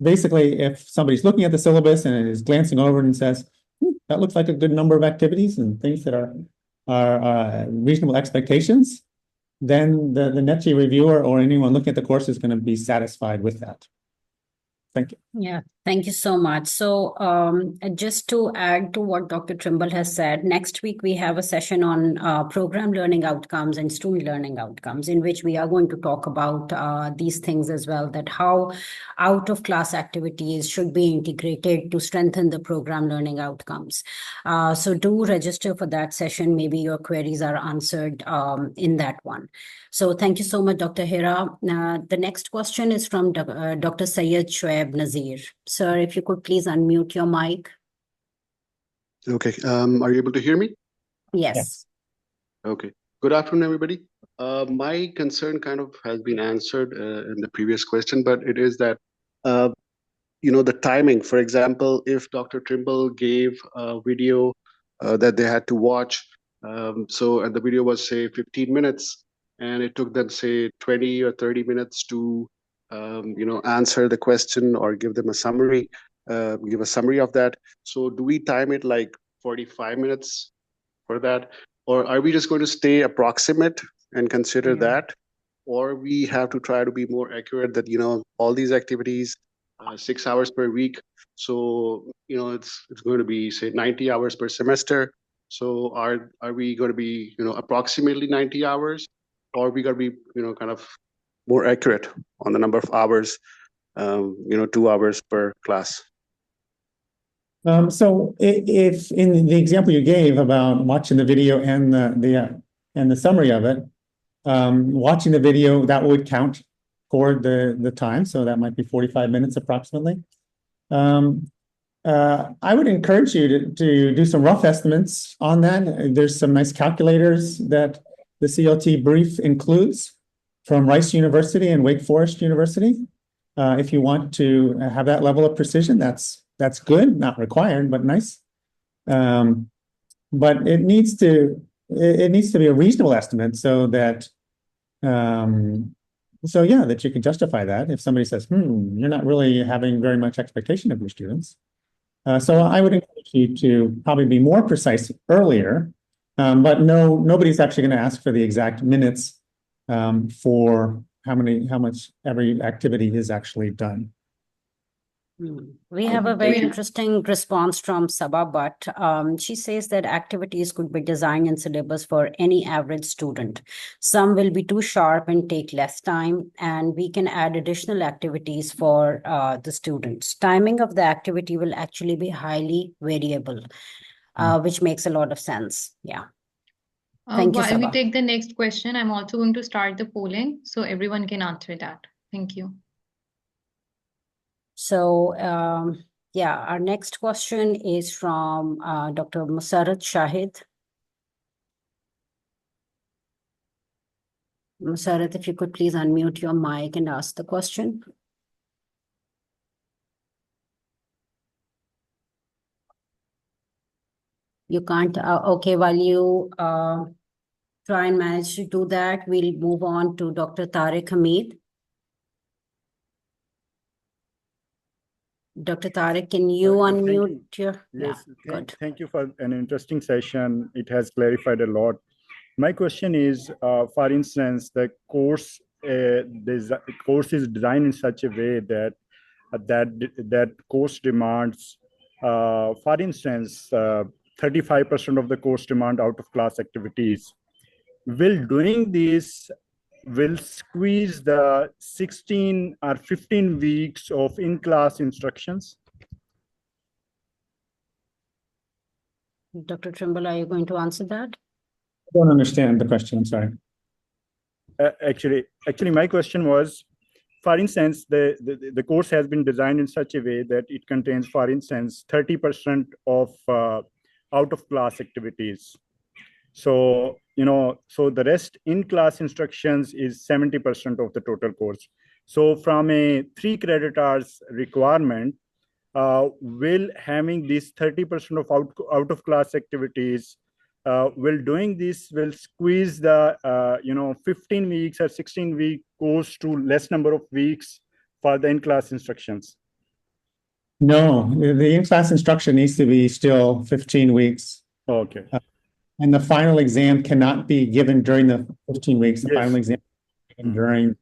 Basically, if somebody's looking at the syllabus and is glancing over it and says, that looks like a good number of activities and things that are reasonable expectations, then the NECHE reviewer or anyone looking at the course is going to be satisfied with that. Thank you. Yeah, thank you so much. So just to add to what Dr. Trimble has said, next week we have a session on program learning outcomes and student learning outcomes, in which we are going to talk about these things as well, that how out-of-class activities should be integrated to strengthen the program learning outcomes. So do register for that session. Maybe your queries are answered in that one. So thank you so much, Dr. Hira. The next question is from Dr. Syed Shoaib Nazir. Sir, if you could please unmute your mic. Okay. Are you able to hear me? Yes. Okay. Good afternoon, everybody. My concern kind of has been answered in the previous question, but it is that, the timing. For example, if Dr. Trimble gave a video that they had to watch, and the video was, say, 15 minutes, and it took them, say, 20 or 30 minutes to answer the question or give them a summary, give a summary of that. So do we time it like 45 minutes for that? Or are we just going to stay approximate and consider that? Or we have to try to be more accurate that, all these activities, 6 hours per week. So, it's going to be, say, 90 hours per semester. So are we going to be, approximately 90 hours? Or are we going to be, kind of more accurate on the number of hours, 2 hours per class? So if in the example you gave about watching the video and the summary of it, watching the video, that would count for the time. So that might be 45 minutes approximately. I would encourage you to do some rough estimates on that. There's some nice calculators that the CLT brief includes from Rice University and Wake Forest University. If you want to have that level of precision, that's good, not required, but nice. But it needs to be a reasonable estimate so that that you can justify that. If somebody says, you're not really having very much expectation of your students. So I would encourage you to probably be more precise earlier, but nobody's actually going to ask for the exact minutes for how much every activity is actually done. We have a very interesting response from Sabah Bhatt. She says that activities could be designed in syllabus for any average student. Some will be too sharp and take less time, and we can add additional activities for the students. Timing of the activity will actually be highly variable, which makes a lot of sense. Yeah. Thank you, While we Sabah. take the next question, I'm also going to start the polling so everyone can answer that. Thank you. So, our next question is from Dr. Musarrat Shahid. Musarrat, if you could please unmute your mic and ask the question. You can't. Okay, while you try and manage to do that, we'll move on to Dr. Tariq Hamid. Dr. Tariq, can you unmute your? Yes, good. Thank you for an interesting session. It has clarified a lot. My question is, for instance, the course is designed in such a way that that course demands, for instance, 35% of the course demand out-of-class activities. Will doing this will squeeze the 16 or 15 weeks of in-class instructions? Dr. Trimble, are you going to answer that? I don't understand the question. I'm sorry. Actually, my question was, for instance, the course has been designed in such a way that it contains, for instance, 30% of out-of-class activities. So, so the rest in-class instructions is 70% of the total course. So from a 3 credit hours requirement, will having this 30% of out of class activities, will doing this will squeeze the 15 weeks or 16-week course to less number of weeks for the in-class instructions? No, the in-class instruction needs to be still 15 weeks. Okay. And the final exam cannot be given during the 15 weeks. The Yes. final exam during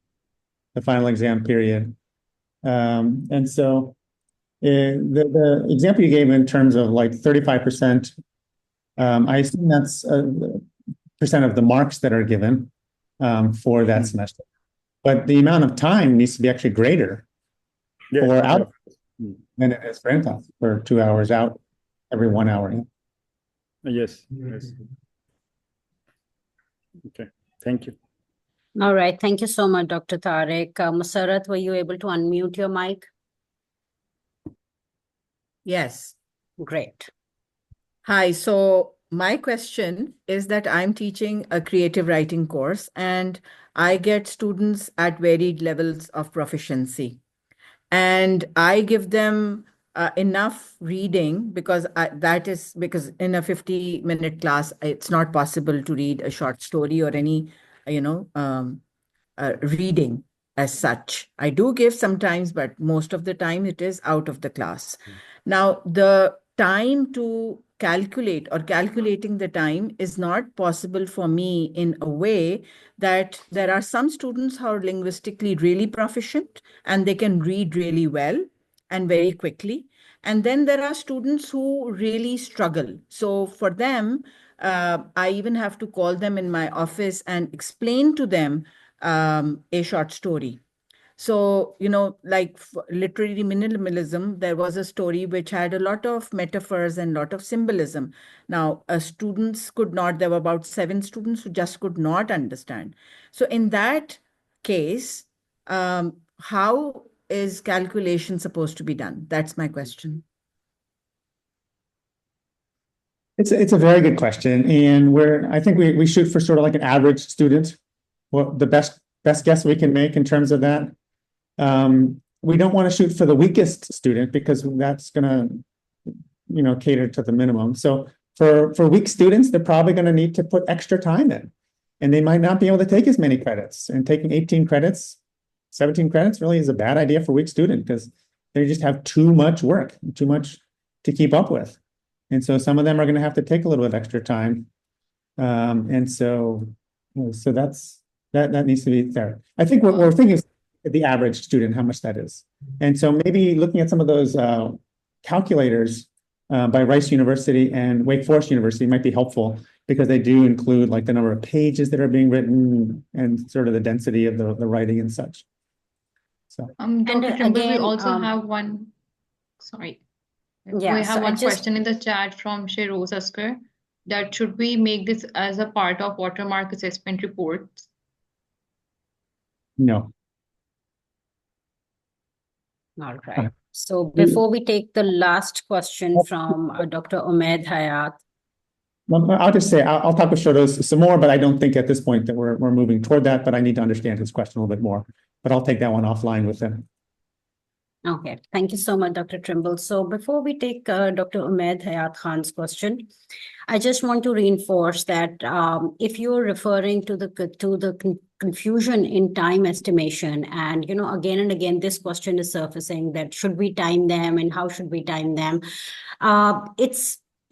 the final exam period. And so the example you gave in terms of like 35%, I assume that's percent of the marks that are given for that semester. But the amount of time needs to be actually greater for out than it is for in-class, for 2 hours out every 1 hour. Yes. Yes. Okay. Thank you. All right. Thank you so much, Dr. Tariq. Musarrat, were you able to unmute your mic? Yes. Great. Hi. So my question is that I'm teaching a creative writing course and I get students at varied levels of proficiency. And I give them enough reading because because in a 50-minute class, it's not possible to read a short story or any, reading as such. I do give sometimes, but most of the time it is out of the class. Now, the time to calculate or calculating the time is not possible for me in a way that there are some students who are linguistically really proficient and they can read really well and very quickly. And then there are students who really struggle. So for them, I even have to call them in my office and explain to them a short story. So, like literary minimalism, there was a story which had a lot of metaphors and a lot of symbolism. Now, students could not, there were about 7 students who just could not understand. So in that case, how is calculation supposed to be done? That's my question. It's a very good question. And I think we shoot for sort of like an average student. Well, the best guess we can make in terms of that. We don't want to shoot for the weakest student because that's going to, cater to the minimum. So for weak students, they're probably going to need to put extra time in, and they might not be able to take as many credits. And taking 18 credits, 17 credits really is a bad idea for weak student because they just have too much work, too much to keep up with. And so some of them are going to have to take a little bit extra time. And so that needs to be there. I think what we're thinking is the average student, how much that is. And so maybe looking at some of those calculators by Rice University and Wake Forest University might be helpful because they do include like the number of pages that are being written and sort of the density of the writing and such. So, Dr. Trimble, we again, also have one, sorry. Yeah, We have so one question in the chat from Sheroz Askar that should we make this as a part of watermark assessment reports? no. All right. So before we take the last question from Dr. Umaid Hayat. Well, I'll just say, I'll talk with Shotos some more, but I don't think at this point that we're moving toward that, but I need to understand his question a little bit more. But I'll take that one offline with him. Okay, thank you so much, Dr. Trimble. So before we take Dr. Umaid Hayat Khan's question, I just want to reinforce that if you're referring to the confusion in time estimation, and again and again, this question is surfacing that should we time them and how should we time them?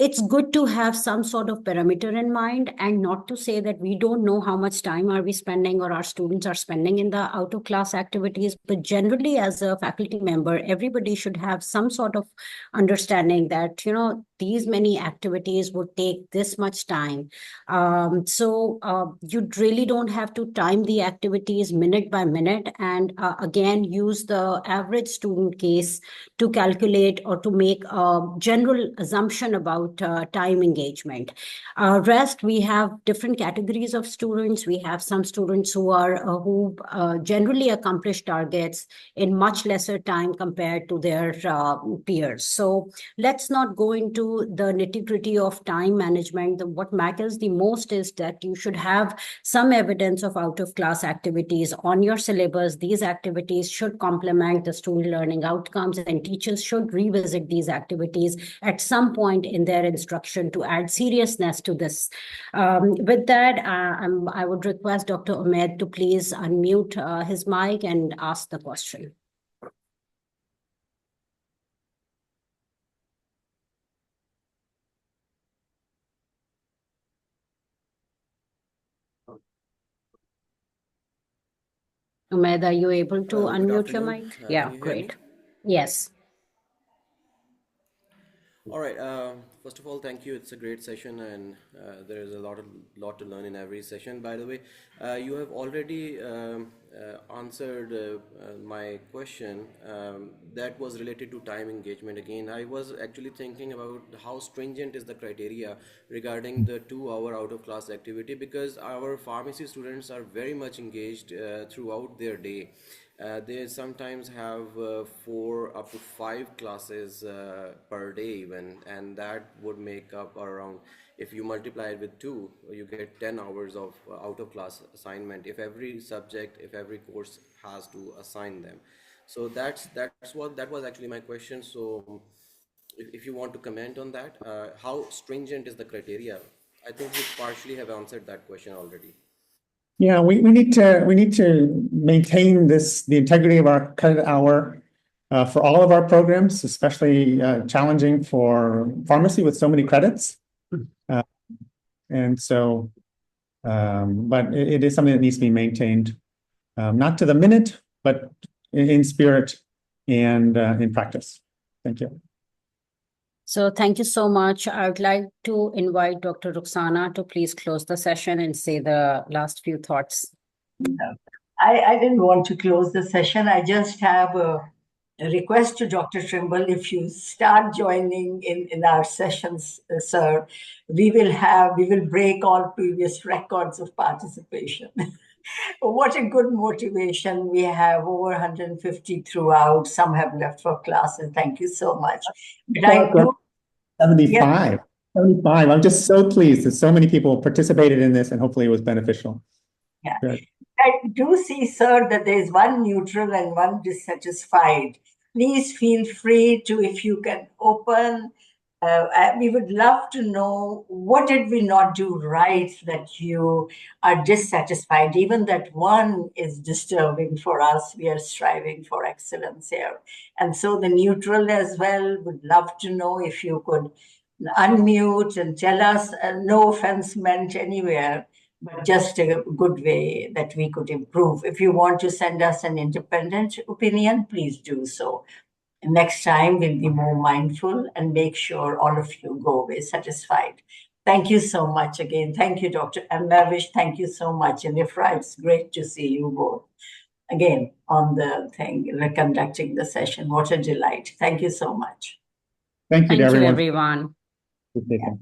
It's good to have some sort of parameter in mind and not to say that we don't know how much time are we spending or our students are spending in the out of class activities. But generally, as a faculty member, everybody should have some sort of understanding that, these many activities would take this much time. So you really don't have to time the activities minute by minute. And again, use the average student case to calculate or to make a general assumption about time engagement. Rest, we have different categories of students. We have some students who generally accomplish targets in much lesser time compared to their peers. So let's not go into into the nitty-gritty of time management, what matters the most is that you should have some evidence of out-of-class activities on your syllabus. These activities should complement the student learning outcomes, and teachers should revisit these activities at some point in their instruction to add seriousness to this. With that, I would request Dr. Umaid to please unmute his mic and ask the question. Umaid, are you able to unmute your mic? Yeah, Can you hear great. me? Yes. All right. First of all, thank you. It's a great session, and there is a lot to learn in every session. By the way, you have already answered my question that was related to time engagement. Again, I was actually thinking about how stringent is the criteria regarding the 2-hour out-of-class activity, because our pharmacy students are very much engaged throughout their day. They sometimes have 4 up to 5 classes per day even, and that would make up around, if you multiply it with 2, you get 10 hours of out-of-class assignment if every subject, if every course has to assign them. So that was actually my question. So if you want to comment on that, how stringent is the criteria? I think you partially have answered that question already. Yeah, we need to maintain the integrity of our credit hour for all of our programs, especially challenging for pharmacy with so many credits. And so, but it is something that needs to be maintained, not to the minute, but in spirit and in practice. Thank you. So thank you so much. I would like to invite Dr. Ruxana to please close the session and say the last few thoughts. I didn't want to close the session. I just have a request to Dr. Trimble. If you start joining in our sessions, sir, we will break all previous records of participation. What a good motivation. We have over 150 throughout. Some have left for classes. Thank you so much. But I do 75. 75. I'm just so pleased that so many people participated in this, and hopefully it was beneficial. Yeah. Good. I do see, sir, that there is one neutral and one dissatisfied. Please feel free to, if you can open, we would love to know what did we not do right that you are dissatisfied. Even that one is disturbing for us. We are striving for excellence here. And so the neutral as well would love to know if you could unmute and tell us, no offense meant anywhere, but just a good way that we could improve. If you want to send us an independent opinion, please do so. Next time we'll be more mindful and make sure all of you go away satisfied. Thank you so much again. Thank you, Dr. Mavish. Thank you so much. And Ifra, it's great to see you both again on the thing, conducting the session. What a delight. Thank you so much. Thank you to Thank you, everyone. everyone.